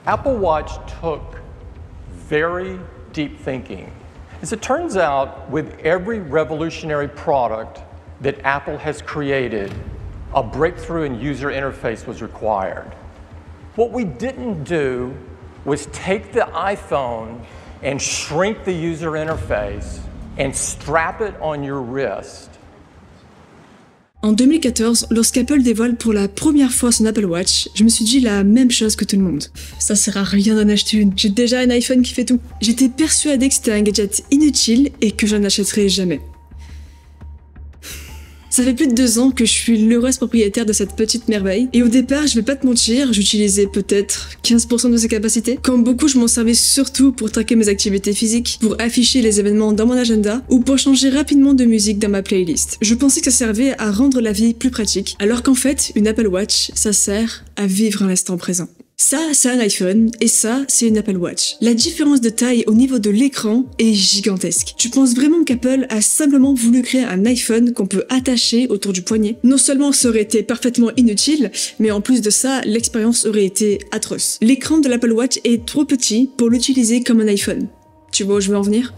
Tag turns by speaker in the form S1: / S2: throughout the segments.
S1: Apple Watch took very deep thinking. As it turns out, with every revolutionary product that Apple has created, a breakthrough in user interface was required. What we didn't do was take the iPhone and shrink the user interface and strap it on your wrist.
S2: En 2014, lorsqu'Apple dévoile pour la première fois son Apple Watch, je me suis dit la même chose que tout le monde. Ça sert à rien d'en acheter une, j'ai déjà un iPhone qui fait tout. J'étais persuadée que c'était un gadget inutile et que j'en achèterais jamais. Ça fait plus de 2 ans que je suis l'heureuse propriétaire de cette petite merveille, et au départ, je vais pas te mentir, j'utilisais peut-être 15% de ses capacités. Comme beaucoup, je m'en servais surtout pour traquer mes activités physiques, pour afficher les événements dans mon agenda, ou pour changer rapidement de musique dans ma playlist. Je pensais que ça servait à rendre la vie plus pratique, alors qu'en fait, une Apple Watch, ça sert à vivre l'instant présent. Ça, c'est un iPhone, et ça, c'est une Apple Watch. La différence de taille au niveau de l'écran est gigantesque. Tu penses vraiment qu'Apple a simplement voulu créer un iPhone qu'on peut attacher autour du poignet? Non seulement ça aurait été parfaitement inutile, mais en plus de ça, l'expérience aurait été atroce. L'écran de l'Apple Watch est trop petit pour l'utiliser comme un iPhone. Tu vois où je veux en venir?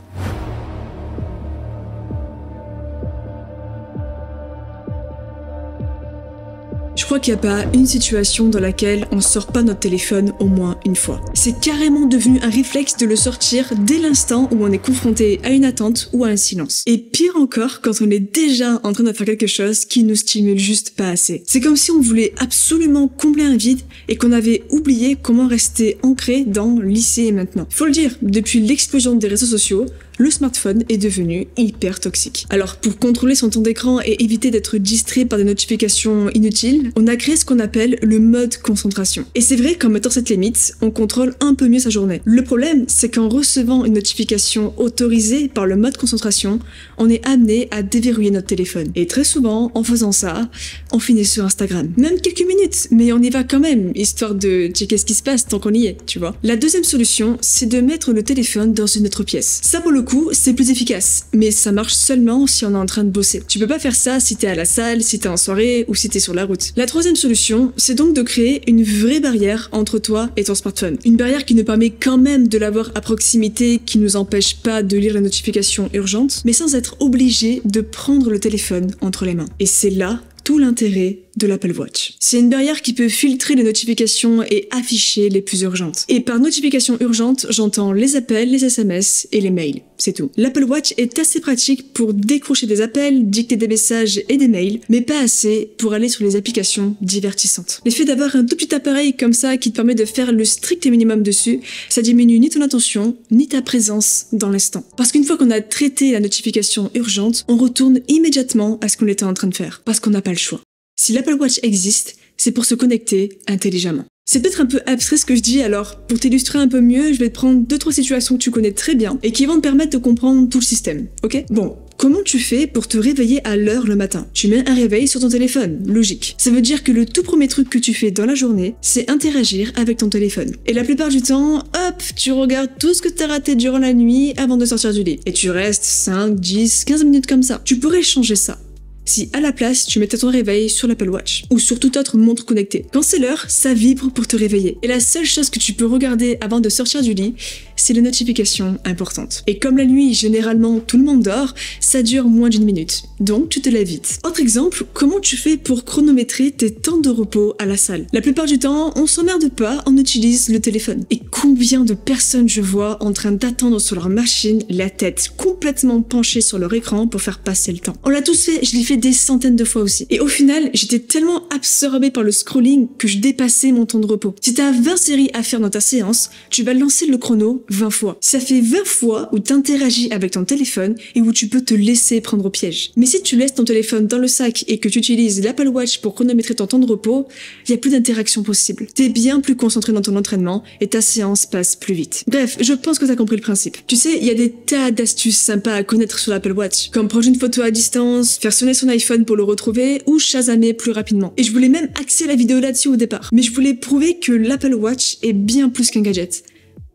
S2: Je crois qu'il n'y a pas une situation dans laquelle on sort pas notre téléphone au moins une fois. C'est carrément devenu un réflexe de le sortir dès l'instant où on est confronté à une attente ou à un silence. Et pire encore quand on est déjà en train de faire quelque chose qui nous stimule juste pas assez. C'est comme si on voulait absolument combler un vide et qu'on avait oublié comment rester ancré dans l'ici et maintenant. Faut le dire, depuis l'explosion des réseaux sociaux, le smartphone est devenu hyper toxique. Alors pour contrôler son temps d'écran et éviter d'être distrait par des notifications inutiles, on a créé ce qu'on appelle le mode concentration. Et c'est vrai qu'en mettant cette limite, on contrôle un peu mieux sa journée. Le problème, c'est qu'en recevant une notification autorisée par le mode concentration, on est amené à déverrouiller notre téléphone. Et très souvent, en faisant ça, on finit sur Instagram. Même quelques minutes, mais on y va quand même, histoire de checker ce qui se passe tant qu'on y est, tu vois. La deuxième solution, c'est de mettre le téléphone dans une autre pièce. Ça pour le coup, c'est plus efficace, mais ça marche seulement si on est en train de bosser. Tu peux pas faire ça si t'es à la salle, si t'es en soirée ou si t'es sur la route. La troisième solution, c'est donc de créer une vraie barrière entre toi et ton smartphone. Une barrière qui nous permet quand même de l'avoir à proximité, qui nous empêche pas de lire les notifications urgentes, mais sans être obligé de prendre le téléphone entre les mains. Et c'est là tout l'intérêt de l'Apple Watch. C'est une barrière qui peut filtrer les notifications et afficher les plus urgentes. Et par notification urgente, j'entends les appels, les SMS et les mails. C'est tout. L'Apple Watch est assez pratique pour décrocher des appels, dicter des messages et des mails, mais pas assez pour aller sur les applications divertissantes. L'effet d'avoir un tout petit appareil comme ça qui te permet de faire le strict minimum dessus, ça diminue ni ton attention, ni ta présence dans l'instant. Parce qu'une fois qu'on a traité la notification urgente, on retourne immédiatement à ce qu'on était en train de faire. Parce qu'on n'a pas le choix. Si l'Apple Watch existe, c'est pour se connecter intelligemment. C'est peut-être un peu abstrait ce que je dis, alors pour t'illustrer un peu mieux, je vais te prendre 2-3 situations que tu connais très bien et qui vont te permettre de comprendre tout le système, ok? Bon, comment tu fais pour te réveiller à l'heure le matin? Tu mets un réveil sur ton téléphone, logique. Ça veut dire que le tout premier truc que tu fais dans la journée, c'est interagir avec ton téléphone. Et la plupart du temps, hop, tu regardes tout ce que t'as raté durant la nuit avant de sortir du lit. Et tu restes 5, 10, 15 minutes comme ça. Tu pourrais changer ça si à la place tu mettais ton réveil sur l'Apple Watch ou sur toute autre montre connectée. Quand c'est l'heure, ça vibre pour te réveiller. Et la seule chose que tu peux regarder avant de sortir du lit, c'est les notifications importantes. Et comme la nuit, généralement tout le monde dort, ça dure moins d'1 minute. Donc tu te lèves vite. Autre exemple, comment tu fais pour chronométrer tes temps de repos à la salle? La plupart du temps, on s'emmerde pas, on utilise le téléphone. Et combien de personnes je vois en train d'attendre sur leur machine, la tête complètement penchée sur leur écran pour faire passer le temps. On l'a tous fait, je l'ai fait des centaines de fois aussi. Et au final, j'étais tellement absorbée par le scrolling que je dépassais mon temps de repos. Si t'as 20 séries à faire dans ta séance, tu vas lancer le chrono 20 fois. Ça fait 20 fois où t'interagis avec ton téléphone et où tu peux te laisser prendre au piège. Mais si tu laisses ton téléphone dans le sac et que tu utilises l'Apple Watch pour chronométrer ton temps de repos, il y a plus d'interaction possible. T'es bien plus concentré dans ton entraînement et ta séance passe plus vite. Bref, je pense que t'as compris le principe. Tu sais, il y a des tas d'astuces sympas à connaître sur l'Apple Watch, comme prendre une photo à distance, faire sonner son iPhone pour le retrouver ou chasamer plus rapidement. Et je voulais même axer la vidéo là-dessus au départ. Mais je voulais prouver que l'Apple Watch est bien plus qu'un gadget.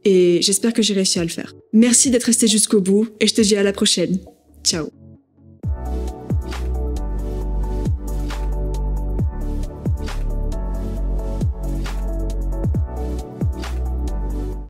S2: Et j'espère que j'ai réussi à le faire. Merci d'être resté jusqu'au bout et je te dis à la prochaine. Ciao.